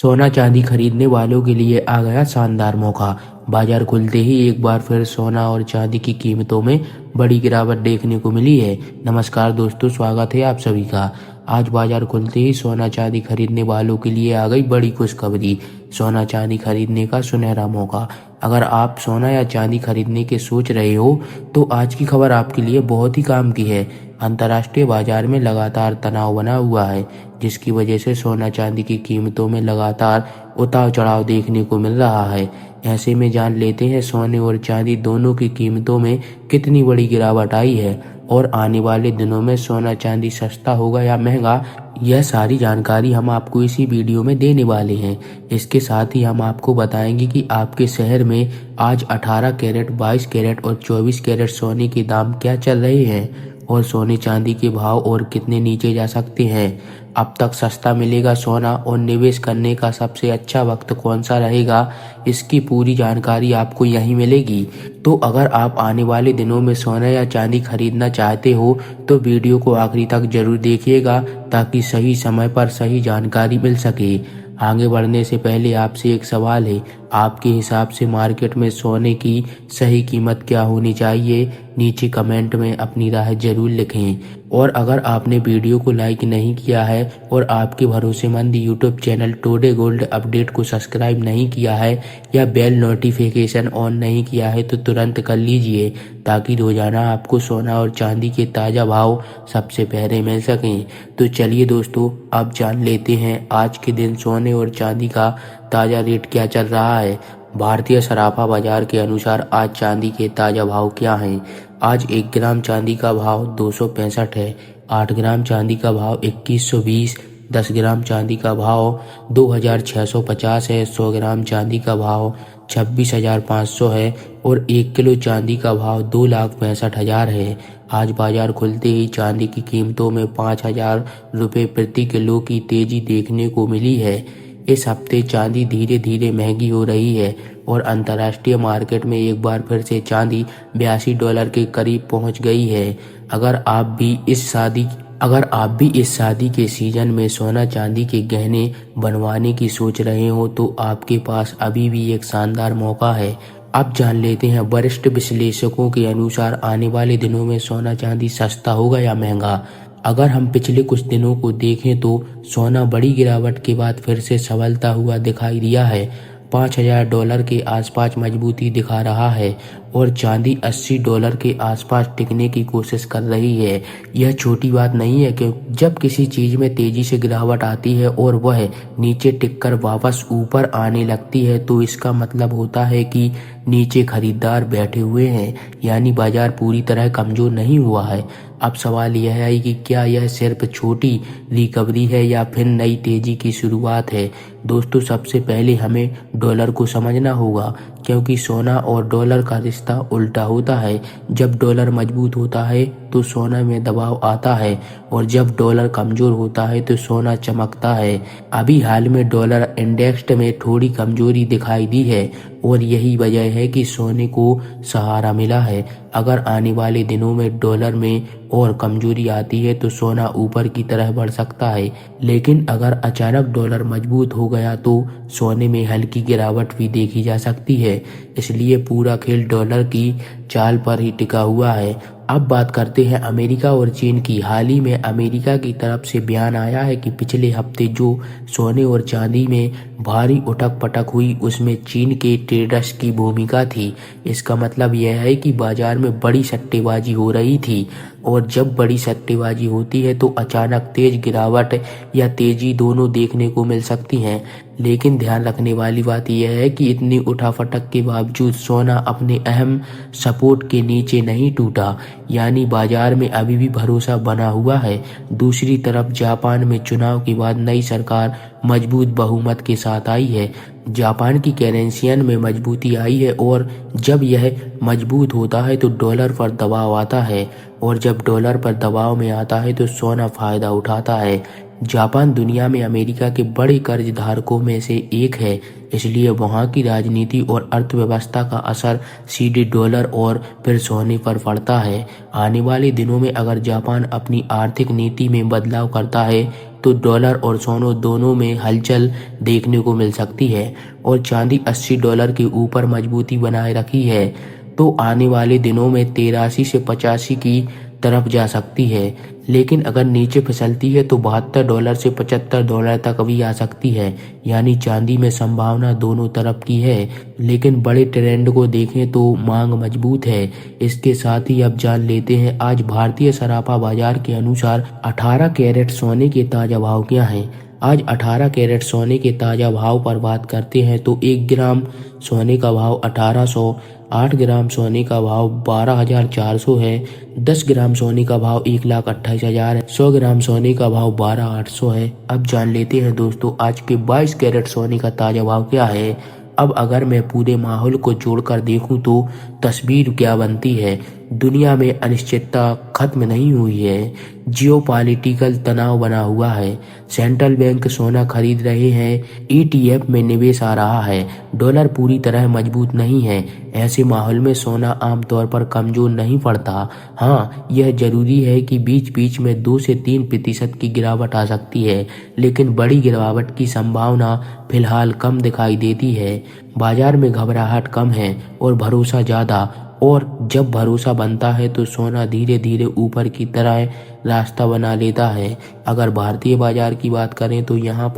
सोना चांदी खरीदने वालों के लिए आ गया शानदार मौका। बाजार खुलते ही एक बार फिर सोना और चांदी की कीमतों में बड़ी गिरावट देखने को मिली है। नमस्कार दोस्तों, स्वागत है आप सभी का। आज बाजार खुलते ही सोना चांदी खरीदने वालों के लिए आ गई बड़ी खुशखबरी। सोना चांदी खरीदने का सुनहरा मौका। अगर आप सोना या चांदी खरीदने के सोच रहे हो तो आज की खबर आपके लिए बहुत ही काम की है। अंतर्राष्ट्रीय बाजार में लगातार तनाव बना हुआ है, जिसकी वजह से सोना चांदी की कीमतों में लगातार उतार चढ़ाव देखने को मिल रहा है। ऐसे में जान लेते हैं सोने और चांदी दोनों की कीमतों में कितनी बड़ी गिरावट आई है और आने वाले दिनों में सोना चांदी सस्ता होगा या महंगा। यह सारी जानकारी हम आपको इसी वीडियो में देने वाले हैं। इसके साथ ही हम आपको बताएंगे कि आपके शहर में आज 18 कैरेट, 22 कैरेट और 24 कैरेट सोने के दाम क्या चल रहे हैं और सोने चांदी के भाव और कितने नीचे जा सकते हैं। अब तक सस्ता मिलेगा सोना और निवेश करने का सबसे अच्छा वक्त कौन सा रहेगा, इसकी पूरी जानकारी आपको यहीं मिलेगी। तो अगर आप आने वाले दिनों में सोना या चांदी खरीदना चाहते हो तो वीडियो को आखिरी तक जरूर देखिएगा, ताकि सही समय पर सही जानकारी मिल सके। आगे बढ़ने से पहले आपसे एक सवाल है, आपके हिसाब से मार्केट में सोने की सही कीमत क्या होनी चाहिए? नीचे कमेंट में अपनी राय जरूर लिखें। और अगर आपने वीडियो को लाइक नहीं किया है और आपके भरोसेमंद YouTube channel today gold update को सब्सक्राइब नहीं किया है या बेल नोटिफिकेशन ऑन नहीं किया है तो तुरंत कर लीजिए, ताकि रोजाना आपको सोना और चांदी के ताज़ा भाव सबसे पहले मिल सकें। तो चलिए दोस्तों, अब जान लेते हैं आज के दिन सोने और चांदी का ताज़ा रेट क्या चल रहा है। भारतीय सराफा बाजार के अनुसार आज चांदी के ताज़ा भाव क्या हैं। आज 1 ग्राम चांदी का भाव 265 है, 8 ग्राम चांदी का भाव 2120, 10 ग्राम चांदी का भाव 2650 है, 100 ग्राम चांदी का भाव 26,500 है और 1 किलो चांदी का भाव 2,65,000 है। आज बाजार खुलते ही चांदी की कीमतों में 5,000 रुपये प्रति किलो की तेजी देखने को मिली है। इस हफ्ते चांदी धीरे धीरे महंगी हो रही है और अंतर्राष्ट्रीय मार्केट में एक बार फिर से चांदी $82 के करीब पहुंच गई है। अगर आप भी इस शादी के सीजन में सोना चांदी के गहने बनवाने की सोच रहे हो तो आपके पास अभी भी एक शानदार मौका है। अब जान लेते हैं वरिष्ठ विश्लेषकों के अनुसार आने वाले दिनों में सोना चांदी सस्ता होगा या महंगा। अगर हम पिछले कुछ दिनों को देखें तो सोना बड़ी गिरावट के बाद फिर से संभलता हुआ दिखाई दिया है। $5,000 के आसपास मजबूती दिखा रहा है और चांदी $80 के आसपास टिकने की कोशिश कर रही है। यह छोटी बात नहीं है कि जब किसी चीज में तेजी से गिरावट आती है और वह नीचे टिककर वापस ऊपर आने लगती है तो इसका मतलब होता है कि नीचे खरीदार बैठे हुए हैं, यानी बाजार पूरी तरह कमजोर नहीं हुआ है। अब सवाल यह है कि क्या यह सिर्फ छोटी रिकवरी है या फिर नई तेजी की शुरुआत है। दोस्तों, सबसे पहले हमें डॉलर को समझना होगा, क्योंकि सोना और डॉलर का रिश्ता उल्टा होता है। जब डॉलर मजबूत होता है तो सोना में दबाव आता है और जब डॉलर कमजोर होता है तो सोना चमकता है। अभी हाल में डॉलर इंडेक्स में थोड़ी कमजोरी दिखाई दी है और यही वजह है कि सोने को सहारा मिला है। अगर आने वाले दिनों में डॉलर में और कमजोरी आती है तो सोना ऊपर की तरह बढ़ सकता है, लेकिन अगर अचानक डॉलर मजबूत हो गया तो सोने में हल्की गिरावट भी देखी जा सकती है। इसलिए पूरा खेल डॉलर की चाल पर ही टिका हुआ है। अब बात करते हैं अमेरिका और चीन की। हाल ही में अमेरिका की तरफ से बयान आया है कि पिछले हफ्ते जो सोने और चांदी में भारी उठक पटक हुई उसमें चीन के ट्रेडर्स की भूमिका थी। इसका मतलब यह है कि बाजार में बड़ी सट्टेबाजी हो रही थी और जब बड़ी सट्टेबाजी होती है तो अचानक तेज गिरावट या तेजी दोनों देखने को मिल सकती हैं। लेकिन ध्यान रखने वाली बात यह है कि इतनी उठाफटक के बावजूद सोना अपने अहम सपोर्ट के नीचे नहीं टूटा, यानी बाजार में अभी भी भरोसा बना हुआ है। दूसरी तरफ जापान में चुनाव के बाद नई सरकार मजबूत बहुमत के साथ आई है। जापान की करेंसियन में मजबूती आई है और जब यह मजबूत होता है तो डॉलर पर दबाव आता है और जब डॉलर पर दबाव में आता है तो सोना फायदा उठाता है। जापान दुनिया में अमेरिका के बड़े कर्ज धारकों में से एक है, इसलिए वहां की राजनीति और अर्थव्यवस्था का असर सीधे डॉलर और फिर सोने पर पड़ता है। आने वाले दिनों में अगर जापान अपनी आर्थिक नीति में बदलाव करता है तो डॉलर और सोना दोनों में हलचल देखने को मिल सकती है और चांदी $80 के ऊपर मजबूती बनाए रखी है तो आने वाले दिनों में 83 से 85 की तरफ जा सकती है, लेकिन अगर नीचे फिसलती है तो $72 से $75 तक भी आ सकती है। यानी चांदी में संभावना दोनों तरफ की है, लेकिन बड़े ट्रेंड को देखें तो मांग मजबूत है। इसके साथ ही अब जान लेते हैं आज भारतीय सराफा बाजार के अनुसार 18 कैरेट सोने के ताजा भाव क्या हैं। आज 18 कैरेट सोने के ताजा भाव पर बात करते हैं तो 1 ग्राम सोने का भाव 1800, 8 ग्राम सोने का भाव 12,400 है, 10 ग्राम सोने का भाव 1,28,000 है, 100 ग्राम सोने का भाव 12,800 है। अब जान लेते हैं दोस्तों आज के 22 कैरेट सोने का ताजा भाव क्या है। अब अगर मैं पूरे माहौल को जोड़कर देखूं तो तस्वीर क्या बनती है। दुनिया में अनिश्चितता खत्म नहीं हुई है, जियोपॉलिटिकल तनाव बना हुआ है, सेंट्रल बैंक सोना खरीद रहे हैं, ETF में निवेश आ रहा है, डॉलर पूरी तरह मजबूत नहीं है। ऐसे माहौल में सोना आमतौर पर कमजोर नहीं पड़ता। हाँ, यह जरूरी है कि बीच बीच में 2 से 3% की गिरावट आ सकती है, लेकिन बड़ी गिरावट की संभावना फिलहाल कम दिखाई देती है। बाजार में घबराहट कम है और भरोसा ज्यादा, और जब भरोसा बनता है तो सोना धीरे धीरे ऊपर की तरह रास्ता बना लेता है। अगर भारतीय बाजार की बात करें तो यहाँ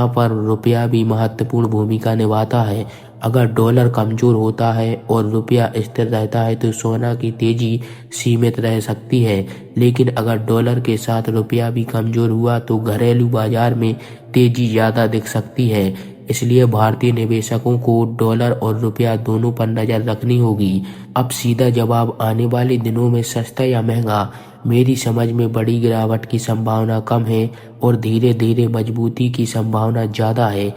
पर रुपया भी महत्वपूर्ण भूमिका निभाता है। अगर डॉलर कमजोर होता है और रुपया स्थिर रहता है तो सोना की तेजी सीमित रह सकती है, लेकिन अगर डॉलर के साथ रुपया भी कमजोर हुआ तो घरेलू बाजार में तेजी ज्यादा दिख सकती है। इसलिए भारतीय निवेशकों को डॉलर और रुपया दोनों पर नजर रखनी होगी। अब सीधा जवाब आने वाले दिनों में सस्ता या महंगा, मेरी समझ में बड़ी गिरावट की संभावना कम है और धीरे धीरे मजबूती की संभावना ज्यादा है।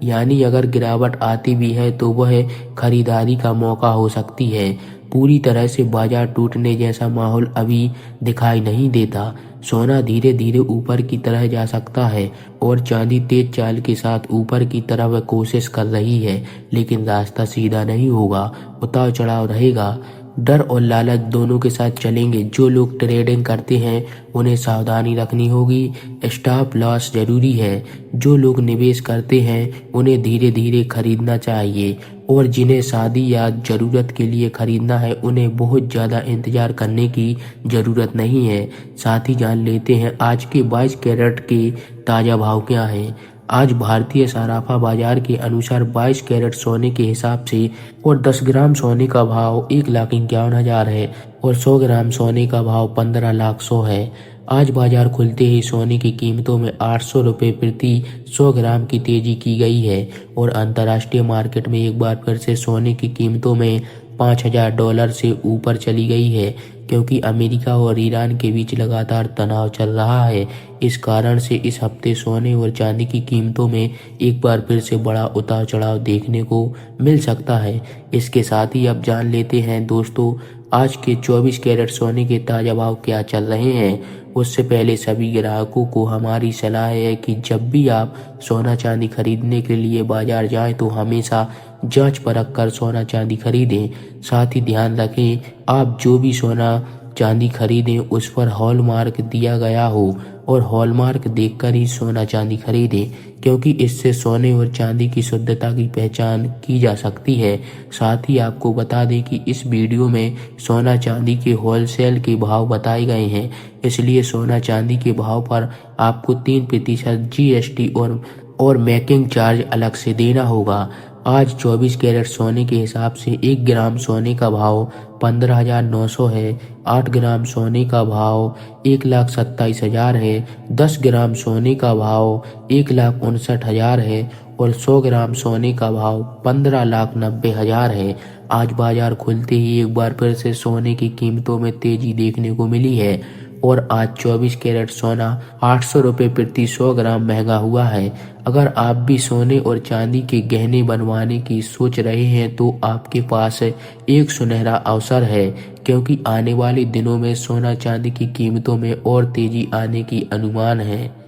यानी अगर गिरावट आती भी है तो वह खरीदारी का मौका हो सकती है। पूरी तरह से बाजार टूटने जैसा माहौल अभी दिखाई नहीं देता। सोना धीरे धीरे ऊपर की तरह जा सकता है और चांदी तेज चाल के साथ ऊपर की तरफ कोशिश कर रही है, लेकिन रास्ता सीधा नहीं होगा, उतार चढ़ाव रहेगा। डर और लालच दोनों के साथ चलेंगे। जो लोग ट्रेडिंग करते हैं उन्हें सावधानी रखनी होगी, स्टॉप लॉस जरूरी है। जो लोग निवेश करते हैं उन्हें धीरे धीरे खरीदना चाहिए, और जिन्हें शादी या जरूरत के लिए खरीदना है उन्हें बहुत ज़्यादा इंतजार करने की ज़रूरत नहीं है। साथ ही जान लेते हैं आज के 22 कैरेट के ताज़ा भाव क्या हैं। आज भारतीय सराफा बाजार के अनुसार 22 कैरेट सोने के हिसाब से और 10 ग्राम सोने का भाव 1,51,000 है और 100 ग्राम सोने का भाव 15,00,100 है। आज बाजार खुलते ही सोने की कीमतों में 800 रुपये प्रति 100 ग्राम की तेजी की गई है और अंतर्राष्ट्रीय मार्केट में एक बार फिर से सोने की कीमतों में $5,000 से ऊपर चली गई है, क्योंकि अमेरिका और ईरान के बीच लगातार तनाव चल रहा है। इस कारण से इस हफ्ते सोने और चांदी की कीमतों में एक बार फिर से बड़ा उतार चढ़ाव देखने को मिल सकता है। इसके साथ ही अब जान लेते हैं दोस्तों आज के 24 कैरेट सोने के ताजा भाव क्या चल रहे हैं। उससे पहले सभी ग्राहकों को हमारी सलाह है कि जब भी आप सोना चांदी खरीदने के लिए बाजार जाएं तो हमेशा जांच परख कर सोना चांदी खरीदें। साथ ही ध्यान रखें आप जो भी सोना चांदी खरीदें उस पर हॉलमार्क दिया गया हो और हॉलमार्क देखकर ही सोना चांदी खरीदें, क्योंकि इससे सोने और चांदी की शुद्धता की पहचान की जा सकती है। साथ ही आपको बता दें कि इस वीडियो में सोना चांदी के होलसेल के भाव बताए गए हैं, इसलिए सोना चांदी के भाव पर आपको 3% GST और मेकिंग चार्ज अलग से देना होगा। आज 24 कैरेट सोने के हिसाब से 1 ग्राम सोने का भाव 15,900 है, 8 ग्राम सोने का भाव 1,27,000 है, 10 ग्राम सोने का भाव 1,59,000 है और 100 ग्राम सोने का भाव 15,90,000 है। आज बाजार खुलते ही एक बार फिर से सोने की कीमतों में तेजी देखने को मिली है और आज 24 कैरेट सोना 800 रुपये प्रति 100 ग्राम महंगा हुआ है। अगर आप भी सोने और चांदी के गहने बनवाने की सोच रहे हैं तो आपके पास एक सुनहरा अवसर है, क्योंकि आने वाले दिनों में सोना चांदी की कीमतों में और तेजी आने की अनुमान है।